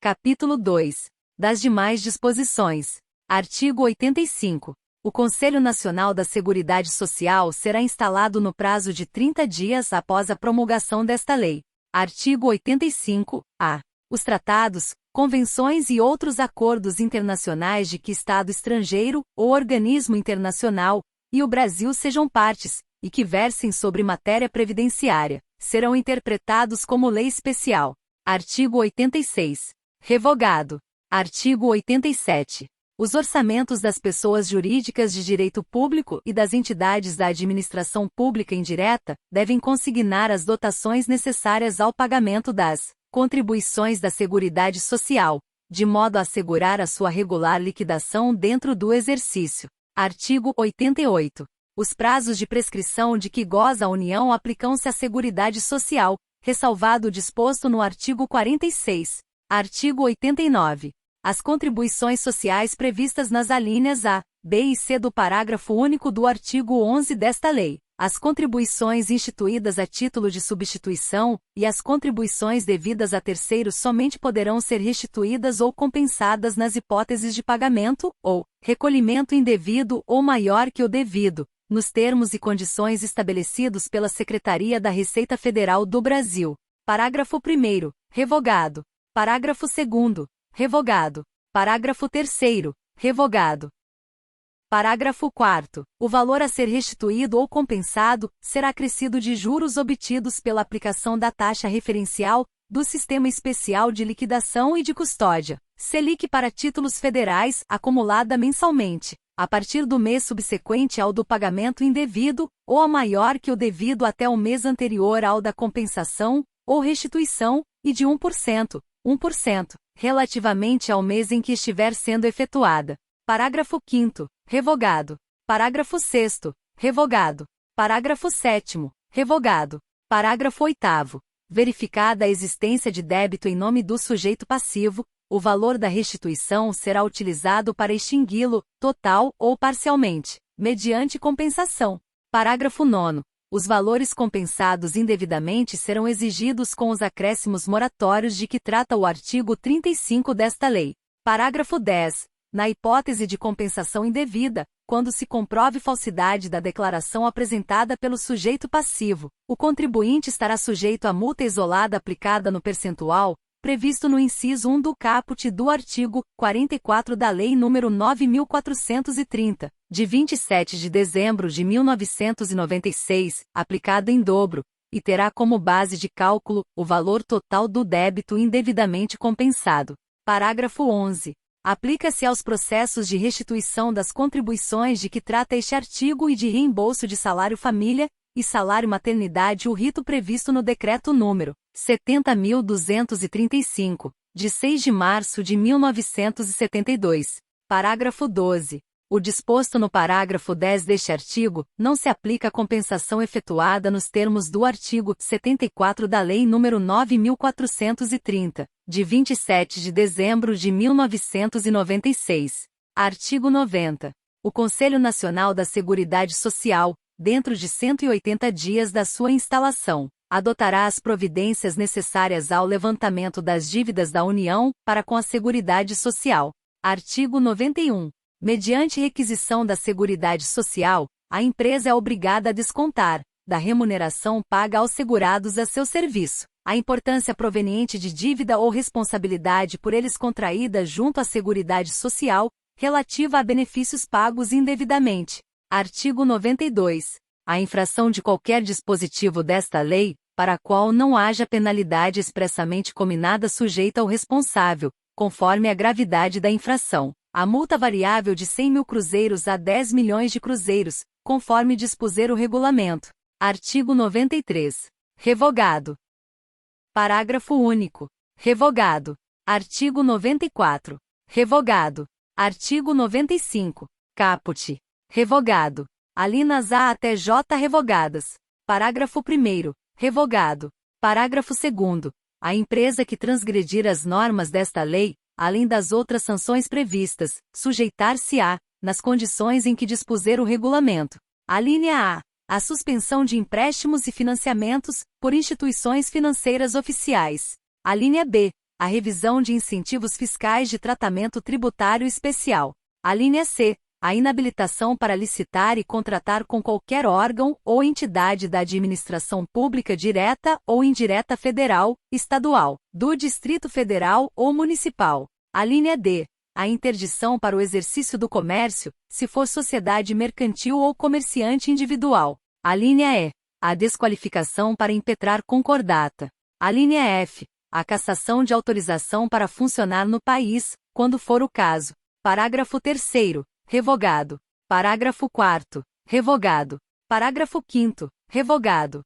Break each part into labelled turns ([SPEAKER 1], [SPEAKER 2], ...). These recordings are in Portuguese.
[SPEAKER 1] Capítulo 2. Das demais disposições. Artigo 85. O Conselho Nacional da Seguridade Social será instalado no prazo de 30 dias após a promulgação desta lei. Artigo 85-A. Os tratados, convenções e outros acordos internacionais de que Estado estrangeiro ou organismo internacional e o Brasil sejam partes, e que versem sobre matéria previdenciária, serão interpretados como lei especial. Artigo 86. Revogado. Artigo 87. Os orçamentos das pessoas jurídicas de direito público e das entidades da administração pública indireta devem consignar as dotações necessárias ao pagamento das contribuições da Seguridade Social, de modo a assegurar a sua regular liquidação dentro do exercício. Artigo 88. Os prazos de prescrição de que goza a União aplicam-se à Seguridade Social, ressalvado o disposto no artigo 46. Artigo 89. As contribuições sociais previstas nas alíneas A, B e C do parágrafo único do artigo 11 desta lei, as contribuições instituídas a título de substituição e as contribuições devidas a terceiros somente poderão ser restituídas ou compensadas nas hipóteses de pagamento ou recolhimento indevido ou maior que o devido, nos termos e condições estabelecidos pela Secretaria da Receita Federal do Brasil. Parágrafo 1º. Revogado. Parágrafo 2º. Revogado. Parágrafo 3º. Revogado. Parágrafo 4º. O valor a ser restituído ou compensado será acrescido de juros obtidos pela aplicação da taxa referencial do Sistema Especial de Liquidação e de Custódia, Selic para títulos federais, acumulada mensalmente, a partir do mês subsequente ao do pagamento indevido, ou a maior que o devido até o mês anterior ao da compensação ou restituição, e de 1%, relativamente ao mês em que estiver sendo efetuada. Parágrafo 5º. Revogado. Parágrafo 6º. Revogado. Parágrafo 7º. Revogado. Parágrafo 8º. Verificada a existência de débito em nome do sujeito passivo, o valor da restituição será utilizado para extingui-lo, total ou parcialmente, mediante compensação. Parágrafo 9º. Os valores compensados indevidamente serão exigidos com os acréscimos moratórios de que trata o artigo 35 desta lei. Parágrafo 10. Na hipótese de compensação indevida, quando se comprove falsidade da declaração apresentada pelo sujeito passivo, o contribuinte estará sujeito à multa isolada aplicada no percentual previsto no inciso 1 do caput do artigo 44 da Lei nº 9.430, de 27 de dezembro de 1996, aplicado em dobro, e terá como base de cálculo o valor total do débito indevidamente compensado. Parágrafo 11. Aplica-se aos processos de restituição das contribuições de que trata este artigo e de reembolso de salário-família e salário-maternidade o rito previsto no Decreto nº 70.235, de 6 de março de 1972. Parágrafo 12. O disposto no parágrafo 10 deste artigo não se aplica à compensação efetuada nos termos do artigo 74 da Lei nº 9.430, de 27 de dezembro de 1996. Artigo 90. O Conselho Nacional da Seguridade Social, dentro de 180 dias da sua instalação, adotará as providências necessárias ao levantamento das dívidas da União para com a Seguridade Social. Artigo 91. Mediante requisição da Seguridade Social, a empresa é obrigada a descontar, da remuneração paga aos segurados a seu serviço, a importância proveniente de dívida ou responsabilidade por eles contraída junto à Seguridade Social, relativa a benefícios pagos indevidamente. Artigo 92. A infração de qualquer dispositivo desta lei, para a qual não haja penalidade expressamente cominada sujeita ao responsável, conforme a gravidade da infração. A multa variável de 100 mil cruzeiros a 10 milhões de cruzeiros, conforme dispuser o regulamento. Artigo 93. Revogado. Parágrafo único. Revogado. Artigo 94. Revogado. Artigo 95. Caput. Revogado. Alíneas A até J revogadas. Parágrafo 1º. Revogado. Parágrafo 2º. A empresa que transgredir as normas desta lei, além das outras sanções previstas, sujeitar-se-á, nas condições em que dispuser o regulamento. Alínea A. A suspensão de empréstimos e financiamentos, por instituições financeiras oficiais. Alínea B. A revisão de incentivos fiscais de tratamento tributário especial. A linha C. A inabilitação para licitar e contratar com qualquer órgão ou entidade da administração pública direta ou indireta federal, estadual, do Distrito Federal ou municipal. A linha D. A interdição para o exercício do comércio, se for sociedade mercantil ou comerciante individual. A linha E. A desqualificação para impetrar concordata. A linha F. A cassação de autorização para funcionar no país, quando for o caso. Parágrafo 3º. Revogado. Parágrafo 4º. Revogado. Parágrafo 5º. Revogado.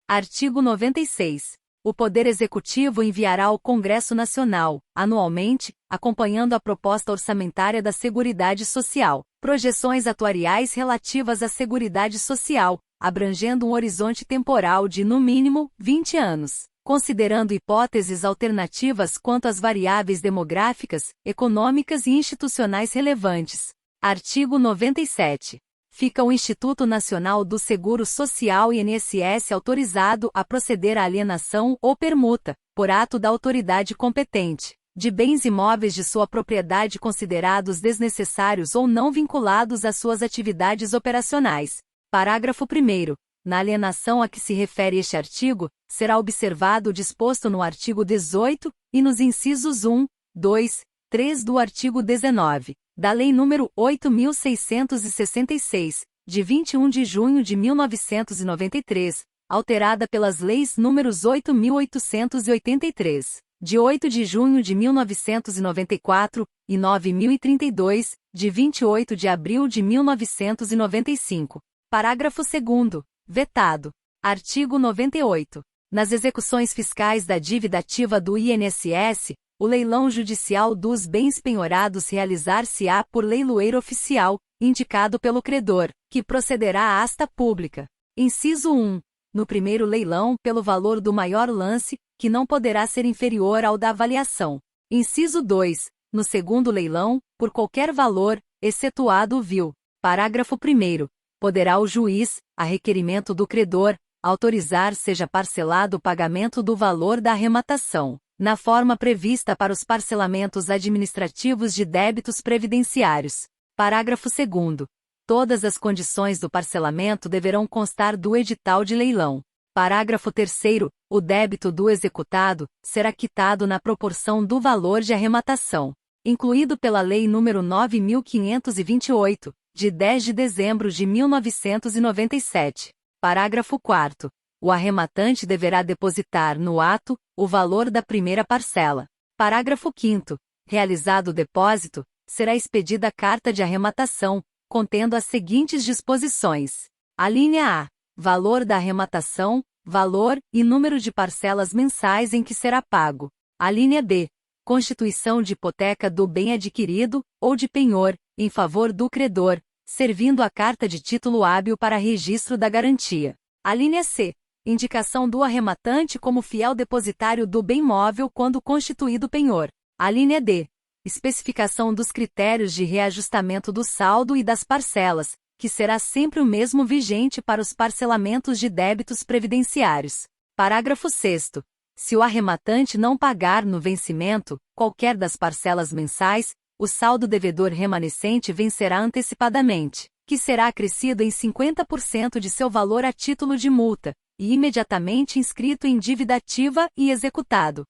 [SPEAKER 1] Artigo 96. O Poder Executivo enviará ao Congresso Nacional, anualmente, acompanhando a proposta orçamentária da Seguridade Social, projeções atuariais relativas à Seguridade Social, abrangendo um horizonte temporal de, no mínimo, 20 anos, considerando hipóteses alternativas quanto às variáveis demográficas, econômicas e institucionais relevantes. Artigo 97. Fica o Instituto Nacional do Seguro Social INSS autorizado a proceder à alienação ou permuta, por ato da autoridade competente, de bens imóveis de sua propriedade considerados desnecessários ou não vinculados às suas atividades operacionais. Parágrafo 1º. Na alienação a que se refere este artigo, será observado o disposto no artigo 18, e nos incisos 1, 2, 3 do artigo 19, da Lei nº 8.666, de 21 de junho de 1993, alterada pelas Leis nº 8.883, de 8 de junho de 1994, e 9.032, de 28 de abril de 1995. Parágrafo 2º. Vetado. Artigo 98. Nas execuções fiscais da dívida ativa do INSS, o leilão judicial dos bens penhorados realizar-se-á por leiloeiro oficial, indicado pelo credor, que procederá à asta pública. Inciso 1. No primeiro leilão, pelo valor do maior lance, que não poderá ser inferior ao da avaliação. Inciso 2. No segundo leilão, por qualquer valor, excetuado o vil. Parágrafo 1º. Poderá o juiz, a requerimento do credor, autorizar seja parcelado o pagamento do valor da arrematação, na forma prevista para os parcelamentos administrativos de débitos previdenciários. Parágrafo 2º. Todas as condições do parcelamento deverão constar do edital de leilão. Parágrafo 3º. O débito do executado será quitado na proporção do valor de arrematação, incluído pela Lei nº 9.528, de 10 de dezembro de 1997. Parágrafo 4º. O arrematante deverá depositar no ato o valor da primeira parcela. Parágrafo 5º. Realizado o depósito, será expedida a carta de arrematação, contendo as seguintes disposições. A linha A. Valor da arrematação, valor e número de parcelas mensais em que será pago. A linha B. Constituição de hipoteca do bem adquirido, ou de penhor, em favor do credor, servindo a carta de título hábil para registro da garantia. A linha C. Indicação do arrematante como fiel depositário do bem móvel quando constituído penhor. A linha D. Especificação dos critérios de reajustamento do saldo e das parcelas, que será sempre o mesmo vigente para os parcelamentos de débitos previdenciários. Parágrafo 6º. Se o arrematante não pagar no vencimento qualquer das parcelas mensais, o saldo devedor remanescente vencerá antecipadamente, que será acrescido em 50% de seu valor a título de multa, e imediatamente inscrito em dívida ativa e executado.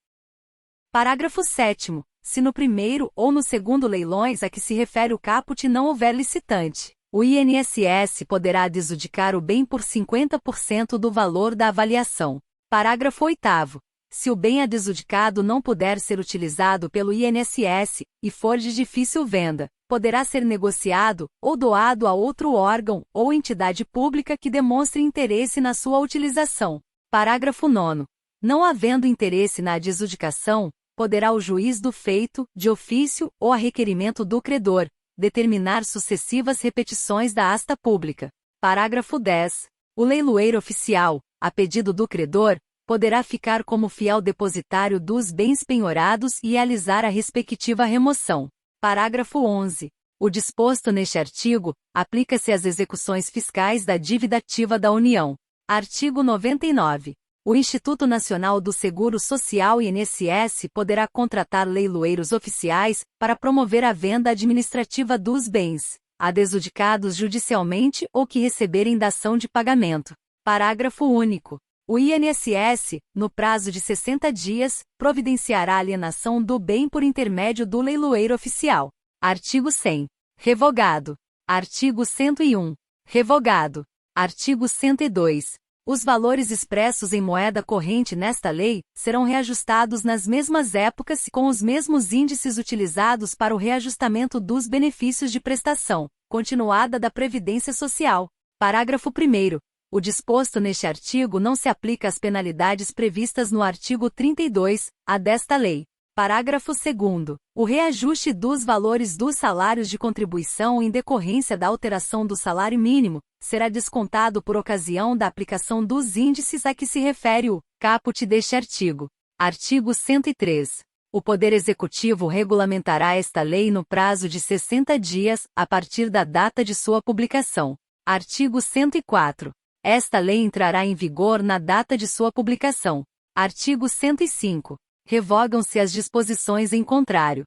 [SPEAKER 1] Parágrafo 7º. Se no primeiro ou no segundo leilões a que se refere o caput não houver licitante, o INSS poderá adjudicar o bem por 50% do valor da avaliação. Parágrafo 8º. Se o bem adjudicado não puder ser utilizado pelo INSS, e for de difícil venda, poderá ser negociado ou doado a outro órgão ou entidade pública que demonstre interesse na sua utilização. Parágrafo 9º. Não havendo interesse na adjudicação, poderá o juiz do feito, de ofício ou a requerimento do credor, determinar sucessivas repetições da asta pública. Parágrafo 10. O leiloeiro oficial, a pedido do credor, poderá ficar como fiel depositário dos bens penhorados e realizar a respectiva remoção. Parágrafo 11. O disposto neste artigo aplica-se às execuções fiscais da dívida ativa da União. Artigo 99. O Instituto Nacional do Seguro Social INSS poderá contratar leiloeiros oficiais para promover a venda administrativa dos bens adjudicados judicialmente ou que receberem dação de pagamento. Parágrafo único. O INSS, no prazo de 60 dias, providenciará a alienação do bem por intermédio do leiloeiro oficial. Artigo 100. Revogado. Artigo 101. Revogado. Artigo 102. Os valores expressos em moeda corrente nesta lei serão reajustados nas mesmas épocas e com os mesmos índices utilizados para o reajustamento dos benefícios de prestação continuada da Previdência Social. Parágrafo 1º. O disposto neste artigo não se aplica às penalidades previstas no artigo 32-A desta lei. Parágrafo 2º. O reajuste dos valores dos salários de contribuição em decorrência da alteração do salário mínimo será descontado por ocasião da aplicação dos índices a que se refere o caput deste artigo. Artigo 103. O Poder Executivo regulamentará esta lei no prazo de 60 dias, a partir da data de sua publicação. Artigo 104. Esta lei entrará em vigor na data de sua publicação. Artigo 105. Revogam-se as disposições em contrário.